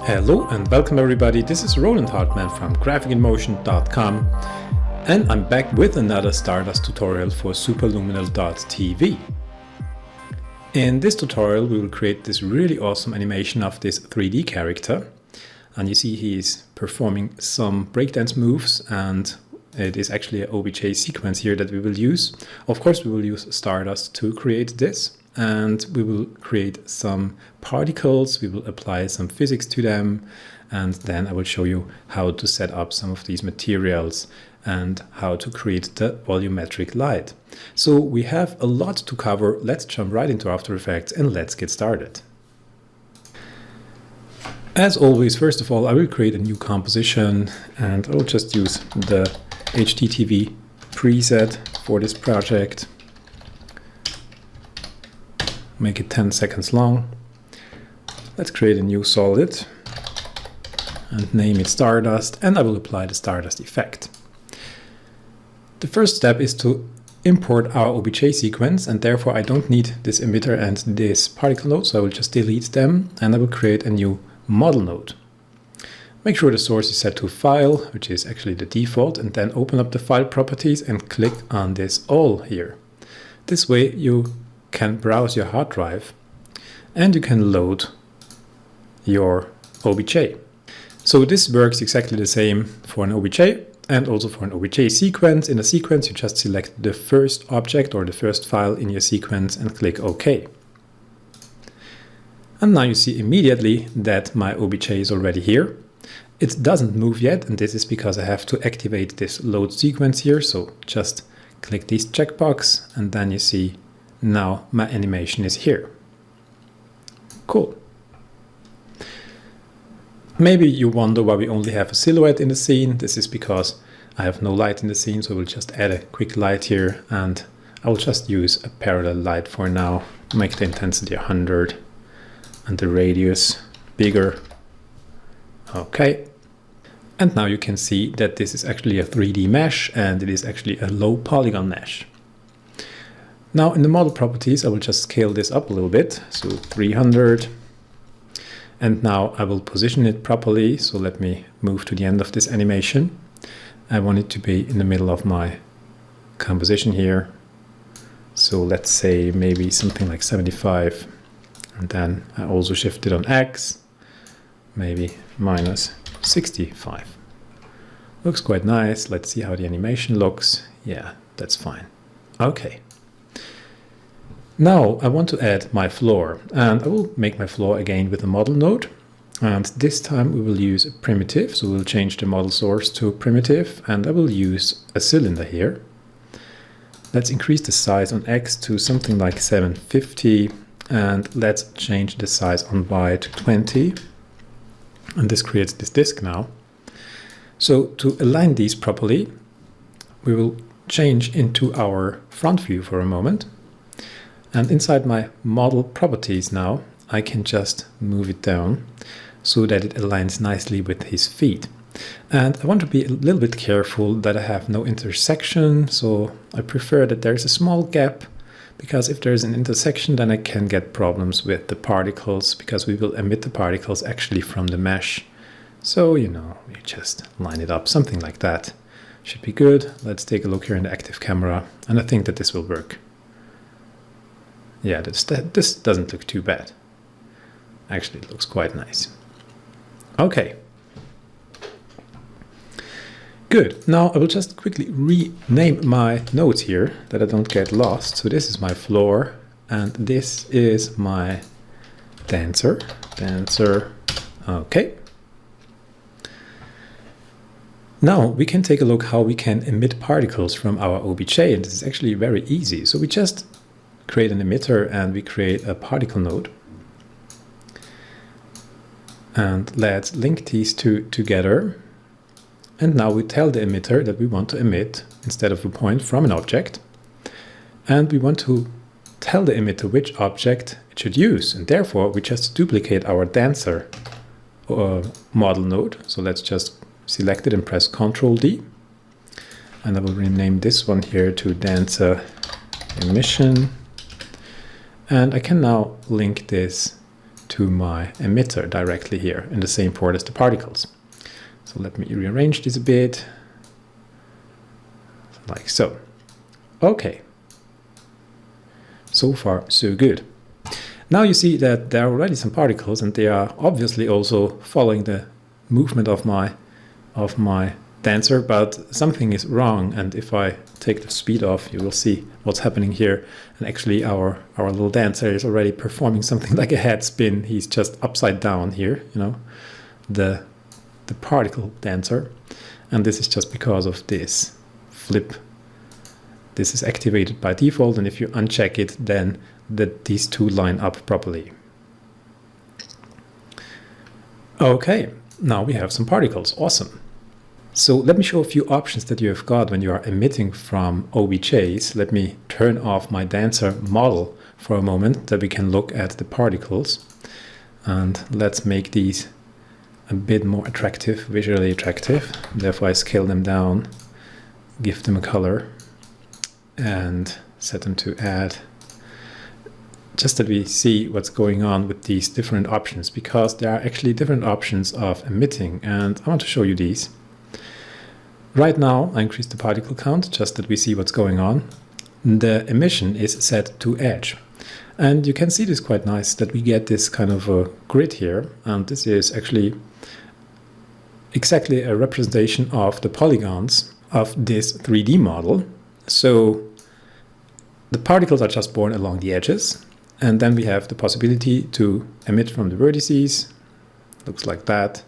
Hello and welcome everybody, this is Roland Hartmann from graphicinmotion.com and I'm back with another Stardust tutorial for Superluminal.tv. In this tutorial we will create this really awesome animation of this 3D character, and you see he's performing some breakdance moves, and it is actually an OBJ sequence here that we will use. Of course we will use Stardust to create this, and we will create some particles, we will apply some physics to them, and then I will show you how to set up some of these materials and how to create the volumetric light. So we have a lot to cover. Let's jump right into After Effects and let's get started. As always, first of all, I will create a new composition and I will just use the HDTV preset for this project. Make it 10 seconds long. Let's create a new solid and name it Stardust, and I will apply the Stardust effect. The first step is to import our OBJ sequence, and therefore I don't need this emitter and this particle node, so I will just delete them and I will create a new model node. Make sure the source is set to file, which is actually the default, and then open up the file properties and click on this all here. This way you can browse your hard drive and you can load your OBJ. So this works exactly the same for an OBJ and also for an OBJ sequence. In a sequence you just select the first object or the first file in your sequence and click OK. And now you see immediately that my OBJ is already here. It doesn't move yet, and this is because I have to activate this load sequence here. So just click this checkbox and then you see now my animation is here. Cool. Maybe you wonder why we only have a silhouette in the scene. This is because I have no light in the scene, so we'll just add a quick light here, and I will just use a parallel light for now. Make the intensity 100 and the radius bigger. Okay. And now you can see that this is actually a 3D mesh, and it is actually a low polygon mesh. Now in the model properties I will just scale this up a little bit, so 300, and now I will position it properly. So let me move to the end of this animation. I want it to be in the middle of my composition here, so let's say maybe something like 75, and then I also shift it on X, maybe minus 65. Looks quite nice. Let's see how the animation looks. Yeah, that's fine. Okay. Now I want to add my floor, and I will make my floor again with a model node, and this time we will use a primitive, so we'll change the model source to primitive, and I will use a cylinder here. Let's increase the size on X to something like 750, and let's change the size on Y to 20, and this creates this disk now. So to align these properly, we will change into our front view for a moment. And inside my model properties now, I can just move it down so that it aligns nicely with his feet. And I want to be a little bit careful that I have no intersection, so I prefer that there's a small gap, because if there's an intersection then I can get problems with the particles, because we will emit the particles actually from the mesh. So, you know, you just line it up, something like that. Should be good. Let's take a look here in the active camera, and I think that this will work. Yeah, this doesn't look too bad. Actually, it looks quite nice. Okay. Good. Now I will just quickly rename my nodes here that I don't get lost. So this is my floor, and this is my dancer. Okay. Now we can take a look how we can emit particles from our OBJ, and this is actually very easy. So we just create an emitter and we create a particle node, and let's link these two together. And now we tell the emitter that we want to emit instead of a point from an object, and we want to tell the emitter which object it should use, and therefore we just duplicate our dancer model node. So let's just select it and press Ctrl D, and I will rename this one here to dancer emission. And I can now link this to my emitter directly here in the same port as the particles. So let me rearrange this a bit, like so. Okay, so far so good. Now you see that there are already some particles, and they are obviously also following the movement of my dancer, but something is wrong, and if I take the speed off, you will see what's happening here. And actually our little dancer is already performing something like a head spin. He's just upside down here, you know, the particle dancer, and this is just because of this flip. This is activated by default, and if you uncheck it, then these two line up properly. Okay, now we have some particles. Awesome. So let me show a few options that you have got when you are emitting from OBJs. Let me turn off my dancer model for a moment that we can look at the particles. And let's make these a bit more attractive, visually attractive. Therefore I scale them down, give them a color, and set them to add. Just that we see what's going on with these different options, because there are actually different options of emitting, and I want to show you these. Right now I increased the particle count just that we see what's going on. The emission is set to edge, and you can see this quite nice that we get this kind of a grid here, and this is actually exactly a representation of the polygons of this 3D model. So the particles are just born along the edges, and then we have the possibility to emit from the vertices. Looks like that.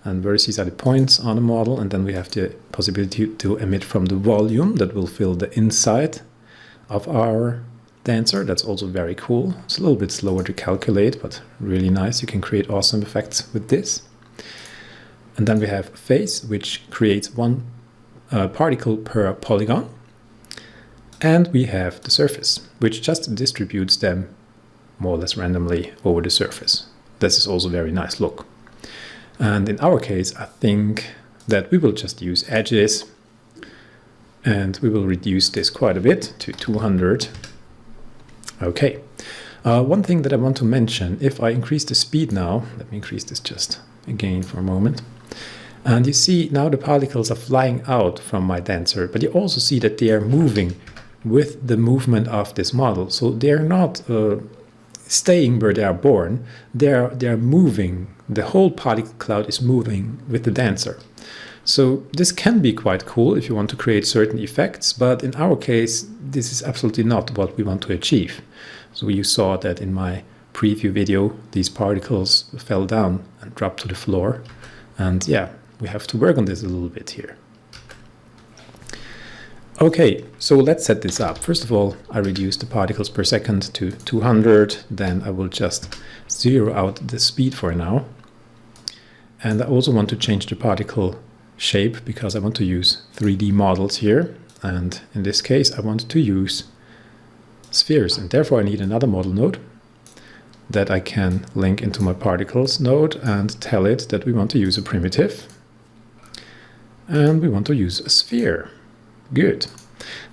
And vertices are the points on the model, and then we have the possibility to emit from the volume that will fill the inside of our dancer. That's also very cool. It's a little bit slower to calculate, but really nice. You can create awesome effects with this. And then we have phase, which creates one particle per polygon. And we have the surface, which just distributes them more or less randomly over the surface. This is also a very nice look. And in our case, I think that we will just use edges, and we will reduce this quite a bit to 200. Okay. One thing that I want to mention, if I increase the speed now, let me increase this just again for a moment. And you see now the particles are flying out from my dancer, but you also see that they are moving with the movement of this model. So they're not staying where they are born, they're moving. The whole particle cloud is moving with the dancer. So this can be quite cool if you want to create certain effects, but in our case, this is absolutely not what we want to achieve. So you saw that in my preview video, these particles fell down and dropped to the floor. And yeah, we have to work on this a little bit here. Okay, so let's set this up. First of all, I reduce the particles per second to 200. Then I will just zero out the speed for now. And I also want to change the particle shape because I want to use 3D models here. And in this case, I want to use spheres. And therefore, I need another model node that I can link into my particles node and tell it that we want to use a primitive. And we want to use a sphere. Good.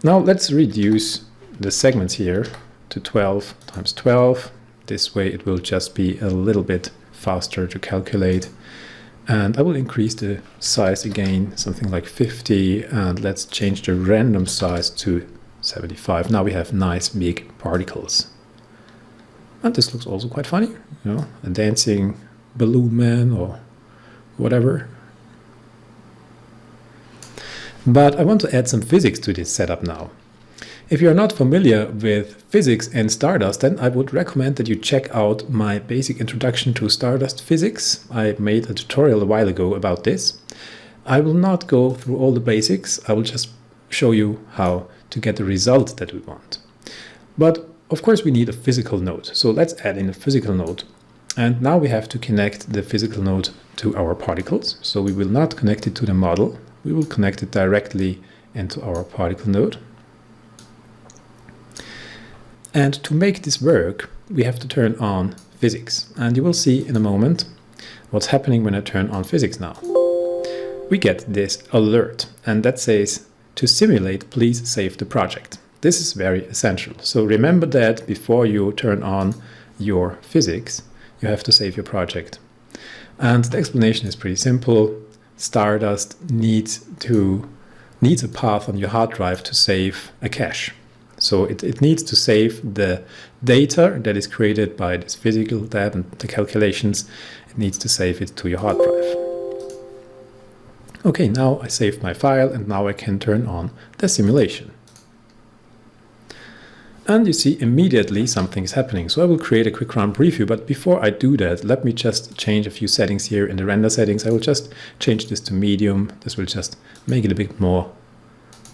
Now let's reduce the segments here to 12 times 12. This way it will just be a little bit faster to calculate. And I will increase the size again, something like 50, and let's change the random size to 75. Now we have nice big particles. And this looks also quite funny, you know, a dancing balloon man or whatever. But I want to add some physics to this setup now. If you're not familiar with physics and Stardust, then I would recommend that you check out my basic introduction to Stardust physics. I made a tutorial a while ago about this. I will not go through all the basics. I will just show you how to get the result that we want. But of course we need a physical node. So let's add in a physical node. And now we have to connect the physical node to our particles. So we will not connect it to the model. We will connect it directly into our particle node. And to make this work, we have to turn on physics. And you will see in a moment what's happening when I turn on physics now. We get this alert, and that says, to simulate, please save the project. This is very essential. So remember that before you turn on your physics, you have to save your project. And the explanation is pretty simple. Stardust needs a path on your hard drive to save a cache. So it needs to save the data that is created by this physical tab and the calculations. It needs to save it to your hard drive. Okay, now I saved my file and now I can turn on the simulation. And you see immediately something is happening. So I will create a quick run preview, but before I do that, let me just change a few settings here in the render settings. I will just change this to medium. This will just make it a bit more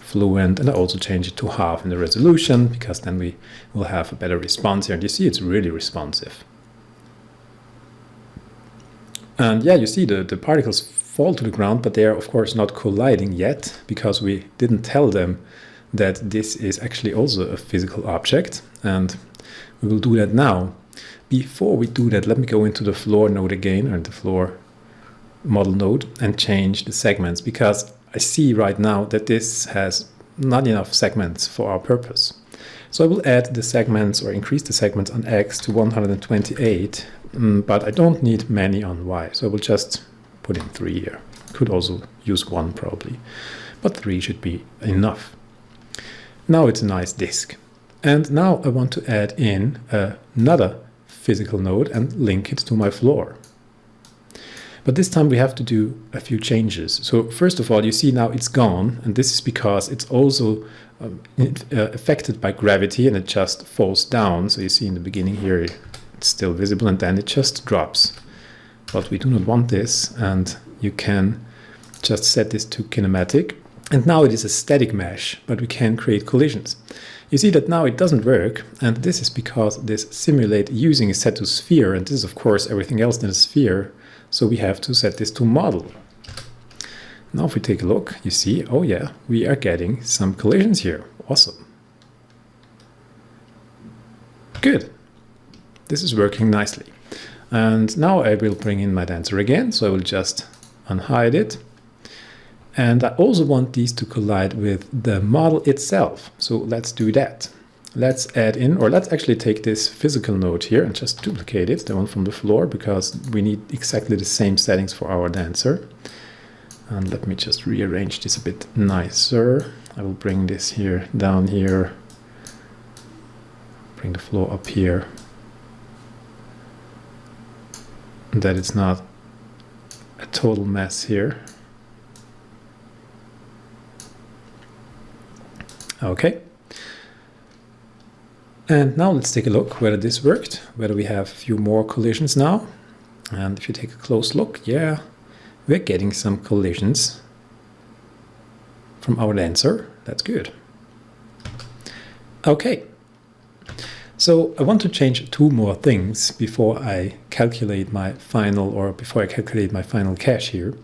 fluent, and I also change it to half in the resolution, because then we will have a better response here. And you see it's really responsive. And yeah, you see the particles fall to the ground, but they are of course not colliding yet, because we didn't tell them that this is actually also a physical object, and we will do that now. Before we do that, let me go into the floor node again, or the floor model node, and change the segments, because I see right now that this has not enough segments for our purpose. So I will add the segments, or increase the segments on X to 128, but I don't need many on Y, so I will just put in 3 here. Could also use 1 probably, but 3 should be enough. Now it's a nice disk. And now I want to add in another physical node and link it to my floor. But this time we have to do a few changes. So first of all, you see now it's gone, and this is because it's also affected by gravity, and it just falls down. So you see in the beginning here it's still visible, and then it just drops. But we do not want this, and you can just set this to kinematic. And now it is a static mesh, but we can create collisions. You see that now it doesn't work, and this is because this simulate using is set to sphere, and this is of course everything else than a sphere, so we have to set this to model. Now if we take a look, you see, oh yeah, we are getting some collisions here. Awesome. Good. This is working nicely. And now I will bring in my dancer again, so I will just unhide it. And I also want these to collide with the model itself. So let's do that. Let's add in, or let's actually take this physical node here and just duplicate it, the one from the floor, because we need exactly the same settings for our dancer. And let me just rearrange this a bit nicer. I will bring this here down here, bring the floor up here, that it's not a total mess here. Okay. And now let's take a look whether this worked, whether we have a few more collisions now. And if you take a close look, yeah, we're getting some collisions from our dancer. That's good. Okay. So I want to change 2 more things before I calculate my final, cache here.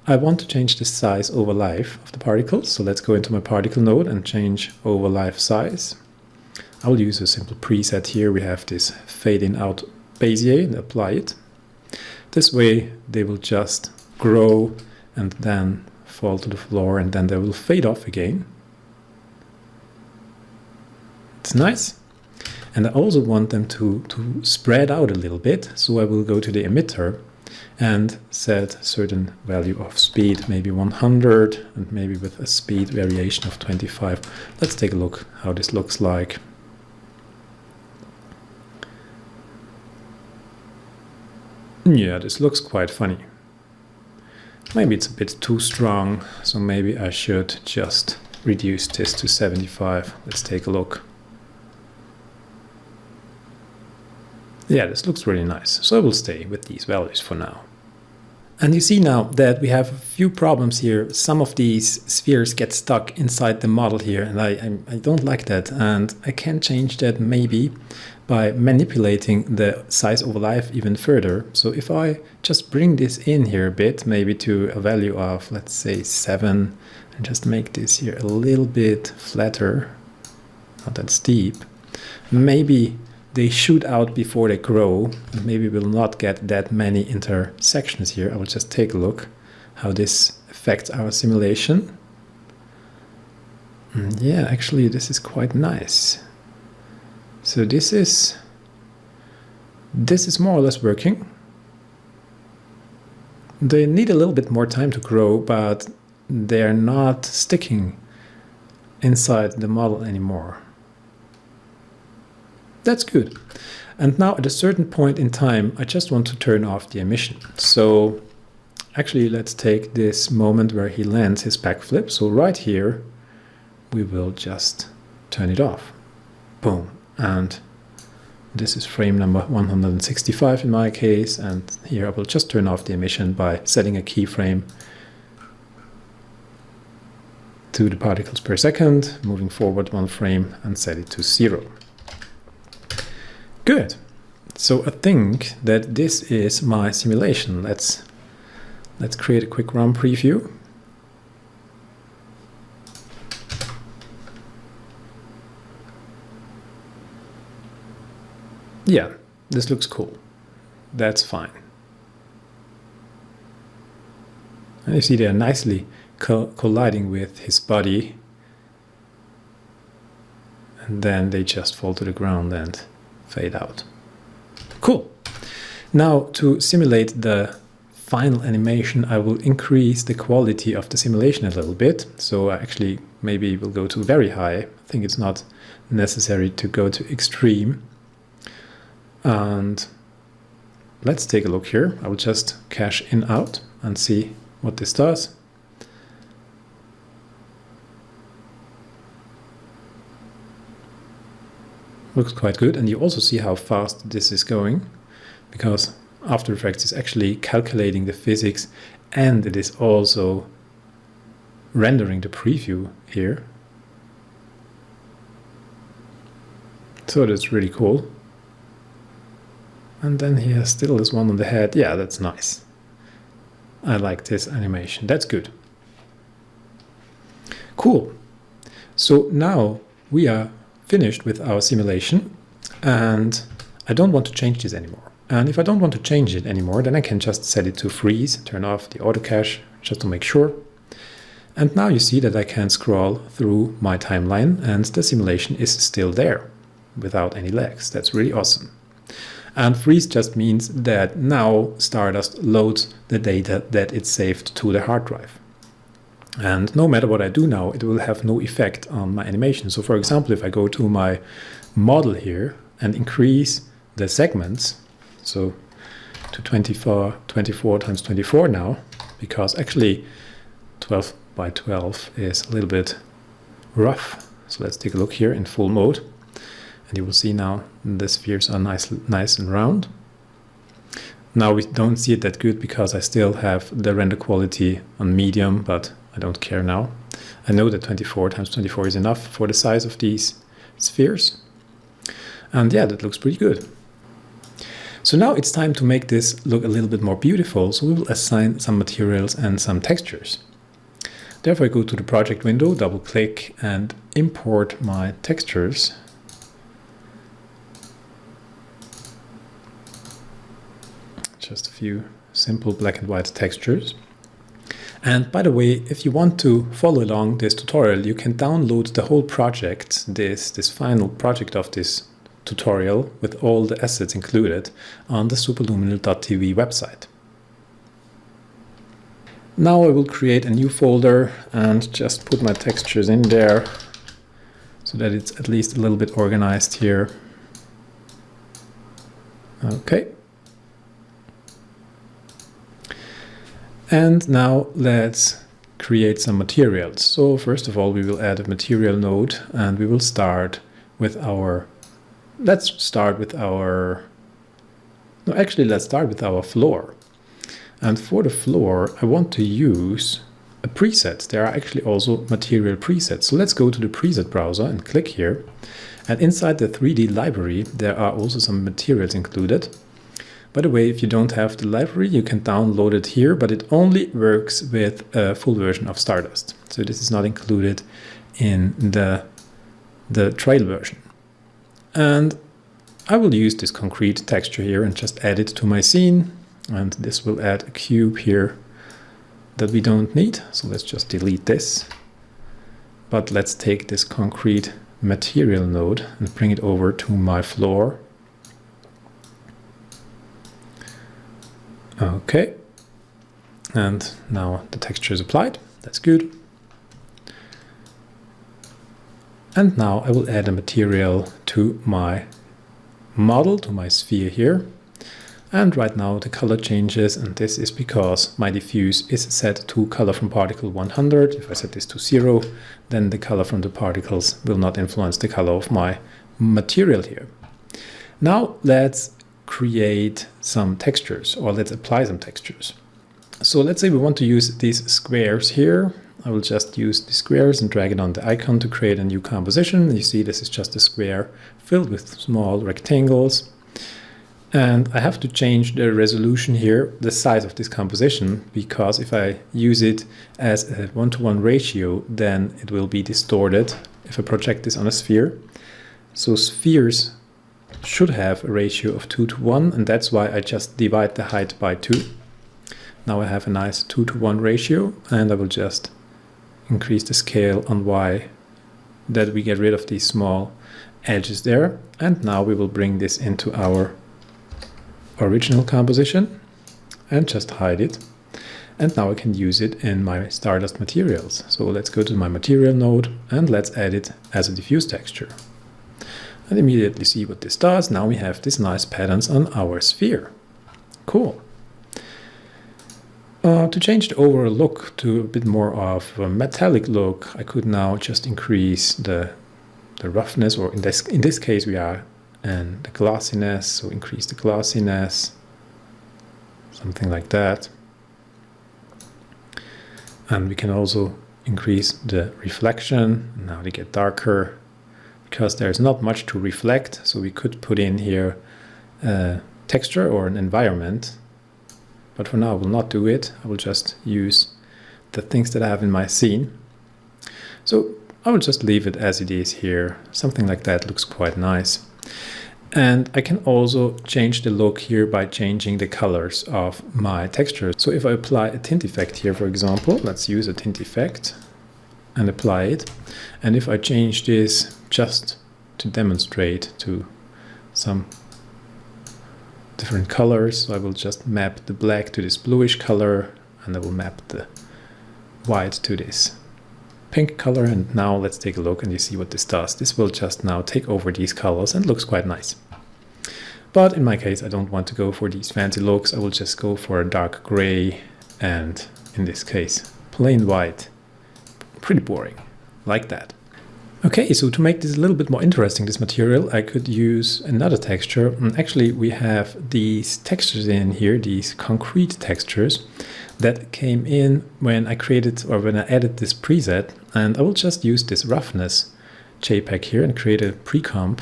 I want to change the size over life of the particles. So let's go into my particle node and change over life size. I will use a simple preset here. We have this fade in out Bezier and apply it. This way they will just grow and then fall to the floor, and then they will fade off again. It's nice. And I also want them to spread out a little bit. So I will go to the emitter and set a certain value of speed, maybe 100, and maybe with a speed variation of 25. Let's take a look how this looks like. Yeah, this looks quite funny. Maybe it's a bit too strong, so maybe I should just reduce this to 75. Let's take a look. Yeah, this looks really nice. So I will stay with these values for now. And you see now that we have a few problems here. Some of these spheres get stuck inside the model here, and I don't like that. And I can change that maybe by manipulating the size over life even further. So if I just bring this in here a bit, maybe to a value of, let's say 7, and just make this here a little bit flatter, not that steep, maybe they shoot out before they grow, and maybe we'll not get that many intersections here. I will just take a look how this affects our simulation. And yeah, actually this is quite nice. So this is This is more or less working. They need a little bit more time to grow, but they're not sticking inside the model anymore. That's good. And now at a certain point in time, I just want to turn off the emission. So actually, let's take this moment where he lands his backflip. So right here, we will just turn it off. Boom. And this is frame number 165 in my case. And here I will just turn off the emission by setting a keyframe to the particles per second, moving forward one frame and set it to 0. Good. So I think that this is my simulation. Let's create a quick run preview. Yeah, this looks cool. That's fine. And you see they're nicely colliding with his body. And then they just fall to the ground and fade out. Cool. Now to simulate the final animation, I will increase the quality of the simulation a little bit. So I actually maybe will go to very high. I think it's not necessary to go to extreme. And let's take a look here. I will just cache in out and see what this does. Looks quite good, and you also see how fast this is going, because After Effects is actually calculating the physics and it is also rendering the preview here. So that's really cool. And then he has still this one on the head. Yeah, that's nice. I like this animation. That's good. Cool. So now we are finished with our simulation, and I don't want to change this anymore. And if I don't want to change it anymore, then I can just set it to freeze, turn off the auto cache just to make sure. And now you see that I can scroll through my timeline and the simulation is still there without any lags. That's really awesome. And freeze just means that now Stardust loads the data that it saved to the hard drive. And no matter what I do now, it will have no effect on my animation. So for example, if I go to my model here and increase the segments, so to 24 times 24 now, because actually 12 by 12 is a little bit rough. So let's take a look here in full mode. And you will see now the spheres are nice and round. Now we don't see it that good because I still have the render quality on medium, but I don't care now. I know that 24 times 24 is enough for the size of these spheres. And yeah, that looks pretty good. So now it's time to make this look a little bit more beautiful. So we will assign some materials and some textures. Therefore I go to the project window, double click and import my textures. Just a few simple black and white textures. And by the way, if you want to follow along this tutorial, you can download the whole project, this final project of this tutorial with all the assets included on the superluminal.tv website. Now I will create a new folder and just put my textures in there so that it's at least a little bit organized here. Okay. And now let's create some materials. So first of all, we will add a material node and we will start with our, let's start with our floor. And for the floor, I want to use a preset. There are actually also material presets. So let's go to the preset browser and click here. And inside the 3D library, there are also some materials included. By the way, if you don't have the library, you can download it here, but it only works with a full version of Stardust. So this is not included in the trial version. And I will use this concrete texture here and just add it to my scene. And this will add a cube here that we don't need. So let's just delete this. But let's take this concrete material node and bring it over to my floor. Okay, and now the texture is applied. That's good. And now I will add a material to my model, to my sphere here. And right now the color changes, and this is because my diffuse is set to color from particle 100. If I set this to 0, then the color from the particles will not influence the color of my material here. Now let's create some textures, or let's apply some textures. So let's say we want to use these squares here. I will just use the squares and drag it on the icon to create a new composition. You see this is just a square filled with small rectangles. And I have to change the resolution here, the size of this composition, because if I use it as a 1-to-1 ratio, then it will be distorted if I project this on a sphere. So spheres should have a ratio of 2-to-1, and that's why I just divide the height by 2. Now I have a nice 2-to-1 ratio, and I will just increase the scale on Y, that we get rid of these small edges there. And now we will bring this into our original composition and just hide it. And now I can use it in my Stardust materials. So let's go to my material node and let's add it as a diffuse texture. And immediately see what this does. Now we have these nice patterns on our sphere. Cool. To change the overall look to a bit more of a metallic look, I could now just increase the roughness, or in this case we are and the glossiness, so increase the glossiness, something like that. And we can also increase the reflection. Now they get darker because there's not much to reflect, so we could put in here a texture or an environment, but for now I will not do it. I will just use the things that I have in my scene. So I will just leave it as it is here. Something like that looks quite nice. And I can also change the look here by changing the colors of my texture. So if I apply a tint effect here, for example, let's use a tint effect and apply it. And if I change this just to demonstrate to some different colors, so I will just map the black to this bluish color, and I will map the white to this pink color. And now let's take a look and you see what this does. This will just now take over these colors and looks quite nice. But in my case, I don't want to go for these fancy looks. I will just go for a dark gray and in this case, plain white. Pretty boring, like that. Okay, so to make this a little bit more interesting, this material, I could use another texture. And actually, we have these textures in here, these concrete textures that came in when I created, or when I added this preset. And I will just use this roughness JPEG here and create a pre-comp.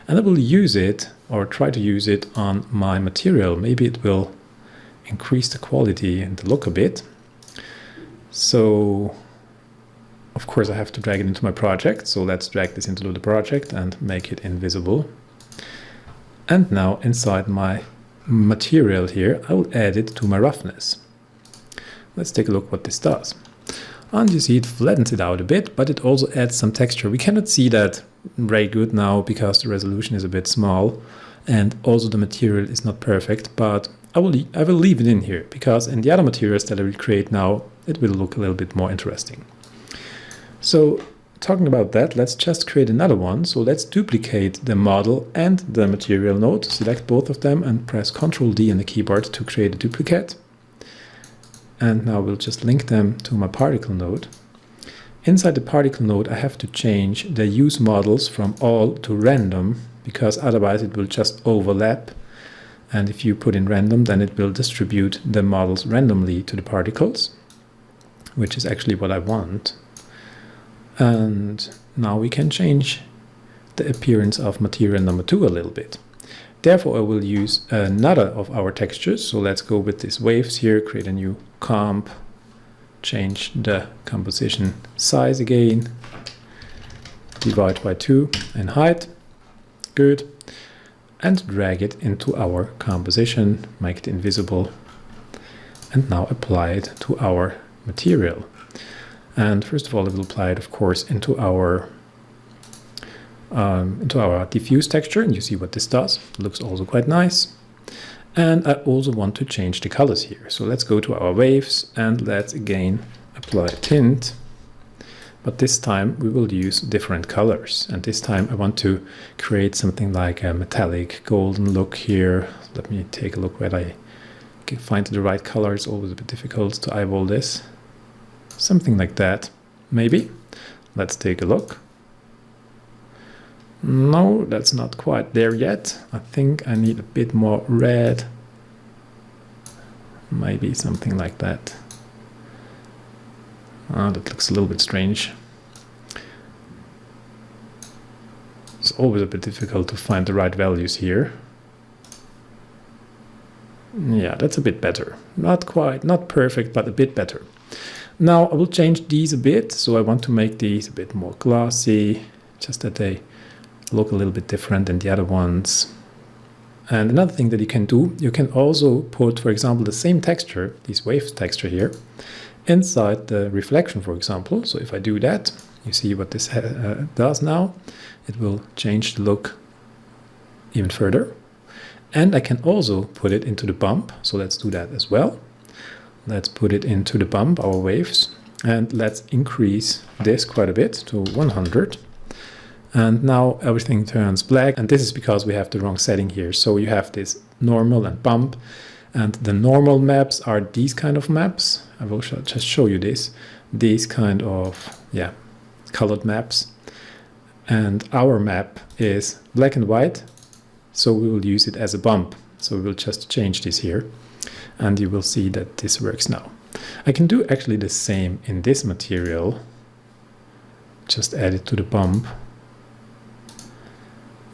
And I will use it, or try to use it on my material. Maybe it will increase the quality and the look a bit. So, of course, I have to drag it into my project. So let's drag this into the project and make it invisible. And now inside my material here, I will add it to my roughness. Let's take a look what this does. And you see it flattens it out a bit, but it also adds some texture. We cannot see that very good now because the resolution is a bit small and also the material is not perfect, but I will leave it in here because in the other materials that I will create now, it will look a little bit more interesting. So talking about that, let's just create another one. So let's duplicate the model and the material node, select both of them and press Ctrl D on the keyboard to create a duplicate. And now we'll just link them to my particle node. Inside the particle node, I have to change the use models from all to random, because otherwise it will just overlap. And if you put in random, then it will distribute the models randomly to the particles, which is actually what I want. And now we can change the appearance of material number 2 a little bit. Therefore, I will use another of our textures. So let's go with these waves here, create a new comp, change the composition size again, divide by 2 and height. Good. And drag it into our composition, make it invisible, and now apply it to our material. And first of all, I will apply it, of course, into our diffuse texture, and you see what this does. It looks also quite nice. And I also want to change the colors here. So let's go to our waves and let's again apply tint. But this time we will use different colors. And this time I want to create something like a metallic golden look here. Let me take a look where I can find the right color. It's always a bit difficult to eyeball this. Something like that, maybe. Let's take a look. No, that's not quite there yet. I think I need a bit more red. Maybe something like that. Oh, that looks a little bit strange. It's always a bit difficult to find the right values here. Yeah, that's a bit better. Not quite, not perfect, but a bit better. Now I will change these a bit. So I want to make these a bit more glossy, just that they look a little bit different than the other ones. And another thing that you can do, you can also put, for example, the same texture, this wave texture here, inside the reflection, for example. So if I do that, you see what this does now. It will change the look even further. And I can also put it into the bump. So let's do that as well. Let's put it into the bump, our waves, and let's increase this quite a bit to 100. And now everything turns black, and this is because we have the wrong setting here. So you have this normal and bump, and the normal maps are these kind of maps. I will just show you this. These kind of, yeah, colored maps. And our map is black and white, so we will use it as a bump. So we will just change this here, and you will see that this works now. I can do actually the same in this material. Just add it to the bump.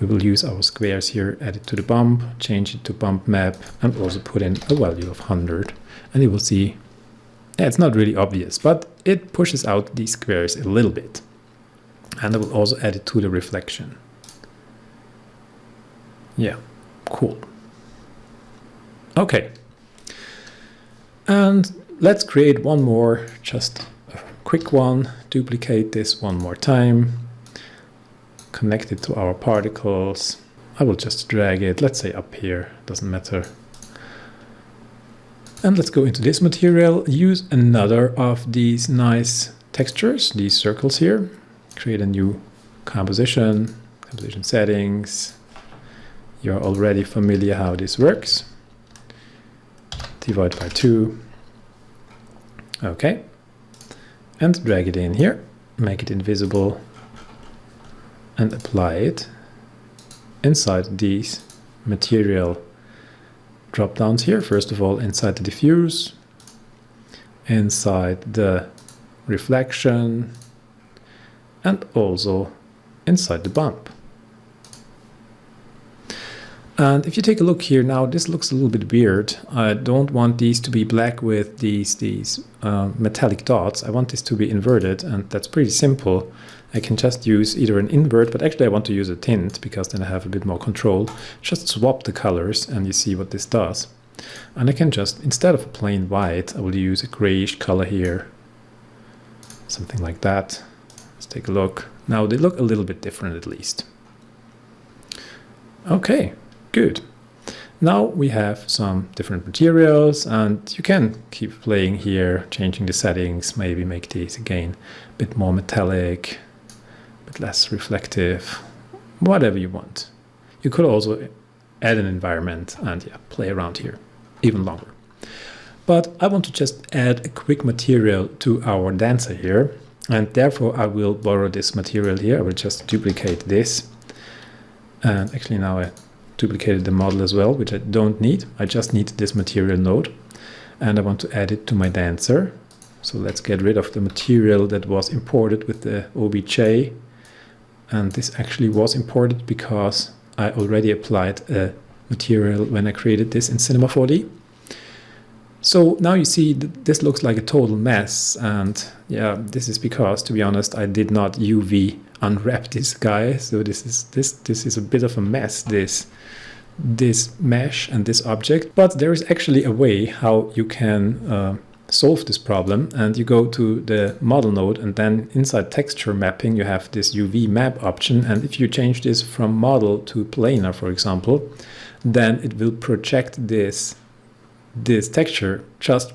We will use our squares here, add it to the bump, change it to bump map, and also put in a value of 100. And you will see, yeah, it's not really obvious, but it pushes out these squares a little bit. And I will also add it to the reflection. Yeah, cool. Okay. And let's create one more, just a quick one. Duplicate this one more time. Connect it to our particles. I will just drag it, let's say up here, doesn't matter. And let's go into this material, use another of these nice textures, these circles here. Create a new composition, composition settings. You're already familiar how this works. Divide by 2. Okay. And drag it in here, make it invisible, and apply it inside these material drop downs here. First of all, inside the diffuse, inside the reflection, and also inside the bump. And if you take a look here now, this looks a little bit weird. I don't want these to be black with these metallic dots. I want this to be inverted, and that's pretty simple. I can just use either an invert, but actually I want to use a tint because then I have a bit more control. Just swap the colors and you see what this does. And I can just, instead of a plain white, I will use a grayish color here. Something like that. Let's take a look. Now they look a little bit different at least. Okay, good. Now we have some different materials and you can keep playing here, changing the settings, maybe make these again a bit more metallic, less reflective, whatever you want. You could also add an environment and yeah, play around here even longer. But I want to just add a quick material to our dancer here, and therefore I will borrow this material here. I will just duplicate this, and actually now I duplicated the model as well, which I don't need. I just need this material node, and I want to add it to my dancer. So let's get rid of the material that was imported with the OBJ. And this actually was imported because I already applied a material when I created this in Cinema 4D. So now you see this looks like a total mess, and yeah, this is because, to be honest, I did not UV unwrap this guy. So this is a bit of a mess, this mesh and this object. But there is actually a way how you can solve this problem, and you go to the model node, and then inside texture mapping you have this UV map option, and if you change this from model to planar, for example, then it will project this texture just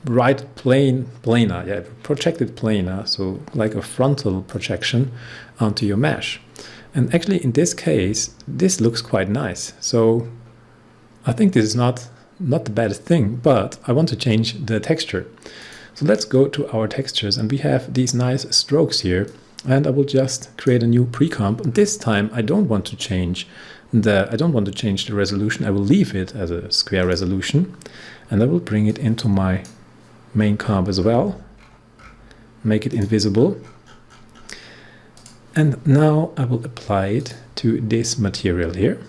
right planar, yeah, projected planar, so like a frontal projection onto your mesh. And actually in this case, this looks quite nice. So I think this is not the baddest thing, but I want to change the texture. So let's go to our textures, and we have these nice strokes here, and I will just create a new pre-comp. And this time I don't want to change the resolution. I will leave it as a square resolution, and I will bring it into my main comp as well, make it invisible. And now I will apply it to this material here.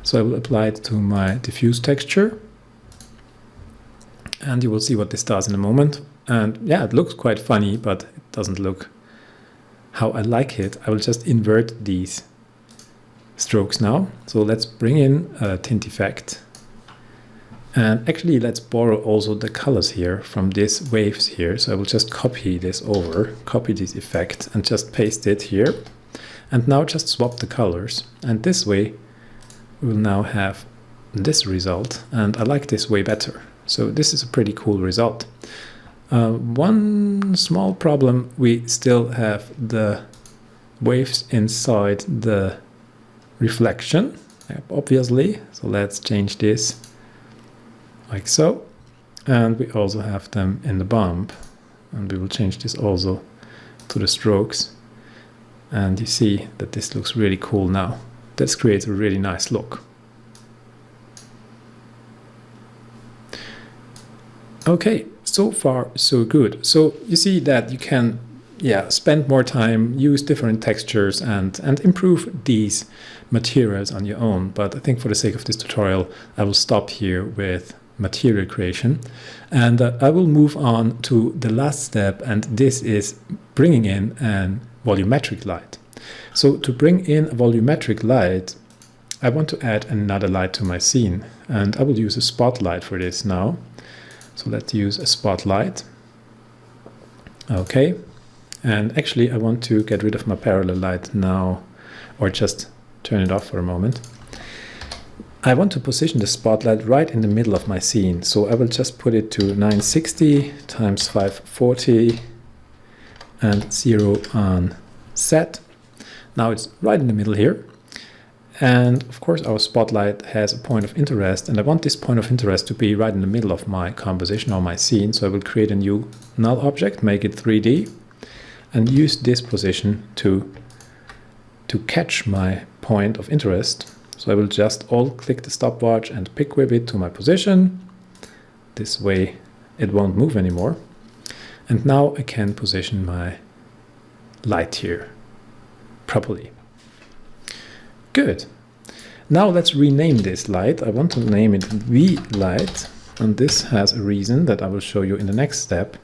So I will apply it to my diffuse texture, and you will see what this does in a moment. And yeah, it looks quite funny, but it doesn't look how I like it. I will just invert these strokes now. So let's bring in a tint effect. And actually, let's borrow also the colors here from these waves here. So I will just copy this over, copy this effect, and just paste it here. And now just swap the colors. And this way, we will now have this result. And I like this way better. So this is a pretty cool result. One small problem, we still have the waves inside the reflection, obviously. So let's change this like so. And we also have them in the bump. And we will change this also to the strokes. And you see that this looks really cool now. This creates a really nice look. Okay, so far so good. So you see that you can spend more time, use different textures and improve these materials on your own. But I think for the sake of this tutorial, I will stop here with material creation. And I will move on to the last step, and this is bringing in a volumetric light. So to bring in a volumetric light, I want to add another light to my scene, and I will use a spotlight for this now. So let's use a spotlight. Okay, and actually I want to get rid of my parallel light now, or just turn it off for a moment. I want to position the spotlight right in the middle of my scene, so I will just put it to 960 times 540 and 0 on set. Now it's right in the middle here. And of course our spotlight has a point of interest, and I want this point of interest to be right in the middle of my composition or my scene. So I will create a new null object, make it 3D, and use this position to catch my point of interest. So I will just alt-click the stopwatch and pick whip it to my position. This way it won't move anymore. And now I can position my light here properly. Good. Now let's rename this light. I want to name it V light, and this has a reason that I will show you in the next step.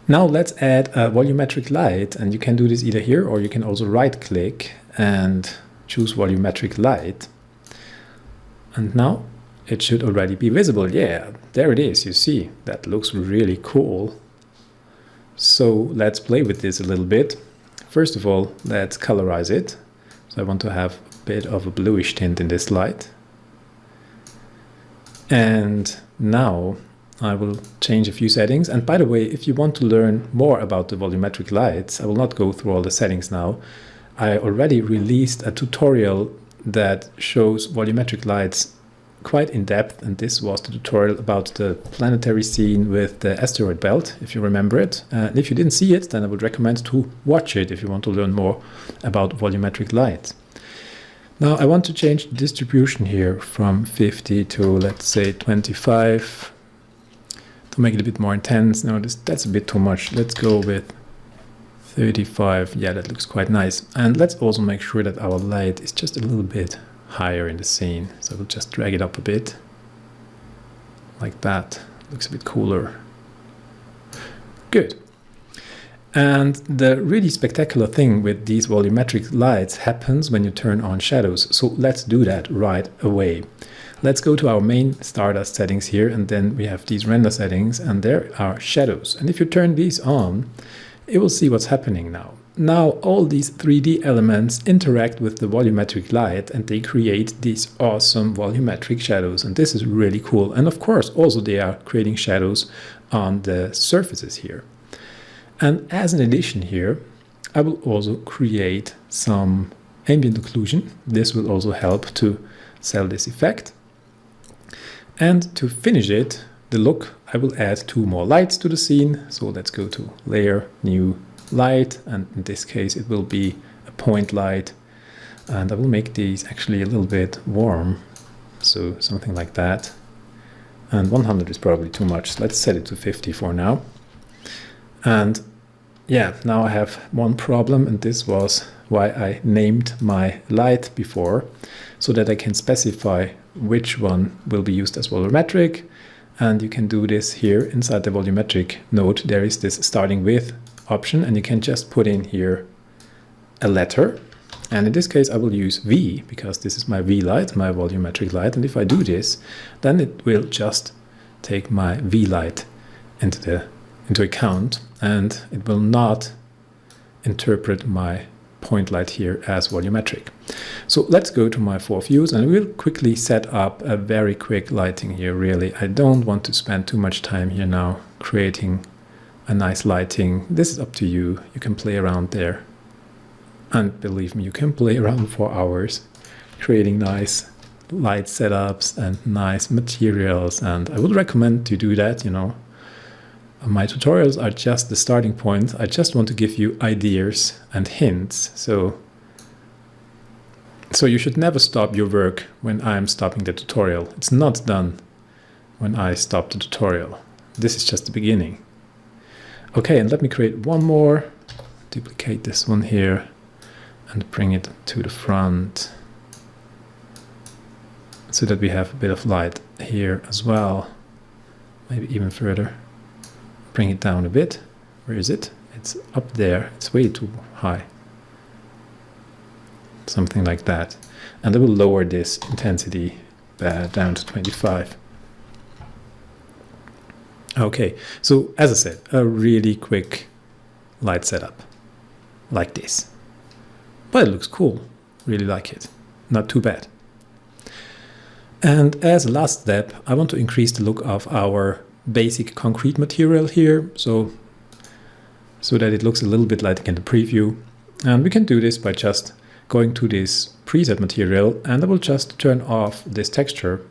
Now let's add a volumetric light, and you can do this either here, or you can also right click and choose volumetric light. And now it should already be visible. Yeah, there it is. You see, that looks really cool. So let's play with this a little bit. First of all, let's colorize it. So I want to have bit of a bluish tint in this light. And now I will change a few settings. And by the way, if you want to learn more about the volumetric lights, I will not go through all the settings now. I already released a tutorial that shows volumetric lights quite in depth, and this was the tutorial about the planetary scene with the asteroid belt, if you remember it. And if you didn't see it, then I would recommend to watch it if you want to learn more about volumetric lights. Now I want to change the distribution here from 50 to, let's say, 25 to make it a bit more intense. Now that's a bit too much. Let's go with 35. Yeah, that looks quite nice. And let's also make sure that our light is just a little bit higher in the scene. So we'll just drag it up a bit like that. Looks a bit cooler. Good. And the really spectacular thing with these volumetric lights happens when you turn on shadows. So let's do that right away. Let's go to our main Stardust settings here, and then we have these render settings, and there are shadows. And if you turn these on, it will see what's happening now. now all these 3D elements interact with the volumetric light and they create these awesome volumetric shadows, and this is really cool. And of course also they are creating shadows on the surfaces here. And as an addition here, I will also create some ambient occlusion. This will also help to sell this effect. And to finish it, the look, I will add 2 more lights to the scene. So let's go to Layer, New Light, and in this case it will be a point light. And I will make these actually a little bit warm, so something like that. And 100 is probably too much. Let's set it to 50 for now. And yeah, now I have one problem, and this was why I named my light before, so that I can specify which one will be used as volumetric. And you can do this here inside the volumetric node. There is this starting with option, and you can just put in here a letter. And in this case I will use V, because this is my V light, my volumetric light. And if I do this, then it will just take my V light into account, and it will not interpret my point light here as volumetric. So let's go to my 4 views, and we'll quickly set up a very quick lighting here. Really, I don't want to spend too much time here now creating a nice lighting. This is up to you. You can play around there, and believe me, you can play around for hours creating nice light setups and nice materials, and I would recommend to do that. You know, my tutorials are just the starting point. I just want to give you ideas and hints. So you should never stop your work when I'm stopping the tutorial. It's not done when I stop the tutorial. This is just the beginning. Okay, and let me create one more. Duplicate this one here and bring it to the front, so that we have a bit of light here as well. Maybe even further. Bring it down a bit. Where is it? It's up there. It's way too high. Something like that. And I will lower this intensity down to 25. Okay, so as I said, a really quick light setup like this. But it looks cool. Really like it. Not too bad. And as a last step, I want to increase the look of our basic concrete material here, so that it looks a little bit like in the preview. And we can do this by just going to this preset material, and I will just turn off this texture,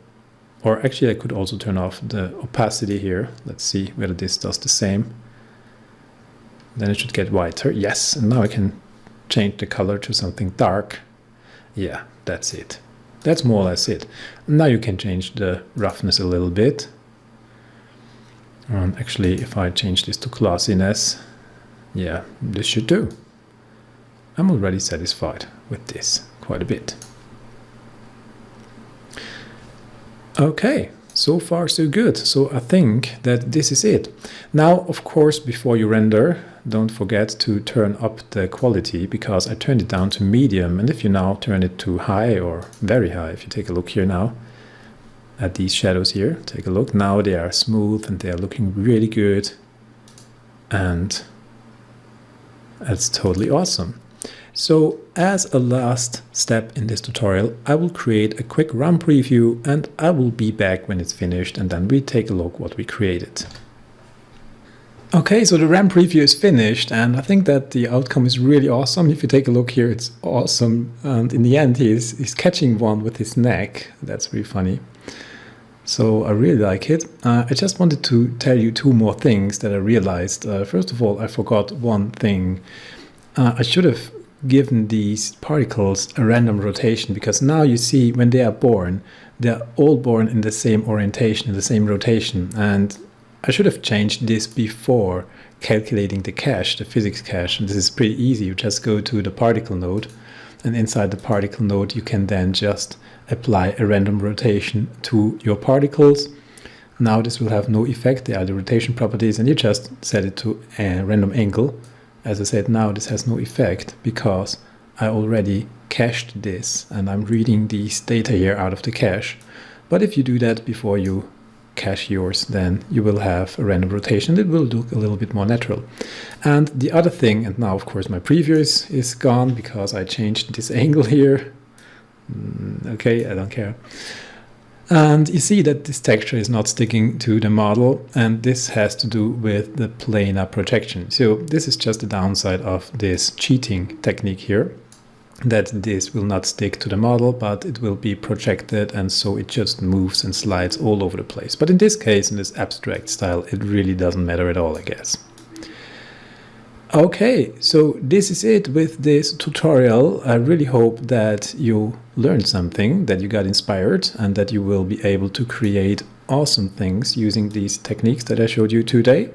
or actually I could also turn off the opacity here. Let's see whether this does the same. Then it should get whiter. Yes, and now I can change the color to something dark. Yeah, that's it. That's more or less it. Now you can change the roughness a little bit. Actually, if I change this to glossiness, yeah, this should do. I'm already satisfied with this quite a bit. Okay, so far so good. So I think that this is it. Now, of course, before you render, don't forget to turn up the quality, because I turned it down to medium. And if you now turn it to high or very high, if you take a look here now, at these shadows here, take a look. Now they are smooth and they are looking really good, and that's totally awesome. So as a last step in this tutorial, I will create a quick run preview, and I will be back when it's finished, and then we take a look what we created. Okay, so the RAM preview is finished, and I think that the outcome is really awesome. If you take a look here, it's awesome, and in the end he's catching one with his neck. That's really funny. So I really like it. I just wanted to tell you 2 more things that I realized. First of all, I forgot one thing. I should have given these particles a random rotation, because now you see when they are born, they're all born in the same orientation, in the same rotation. And I should have changed this before calculating the cache, the physics cache. And this is pretty easy. You just go to the particle node, and inside the particle node you can then just apply a random rotation to your particles. Now this will have no effect. They are the rotation properties, and you just set it to a random angle. As I said, now this has no effect because I already cached this, and I'm reading these data here out of the cache. But if you do that before you cache yours, then you will have a random rotation that will look a little bit more natural. And the other thing, and now of course my preview is gone because I changed this angle here. Okay, I don't care. And you see that this texture is not sticking to the model, and this has to do with the planar projection. So this is just the downside of this cheating technique here, that this will not stick to the model, but it will be projected, and so it just moves and slides all over the place. But in this case, in this abstract style, it really doesn't matter at all, I guess. Okay, so this is it with this tutorial. I really hope that you learned something, that you got inspired, and that you will be able to create awesome things using these techniques that I showed you today.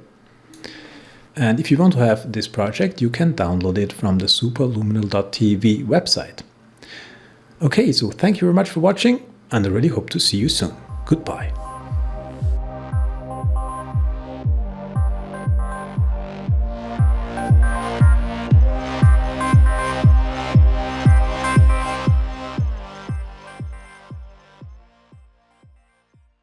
And if you want to have this project, you can download it from the superluminal.tv website. Okay, so thank you very much for watching, and I really hope to see you soon. Goodbye.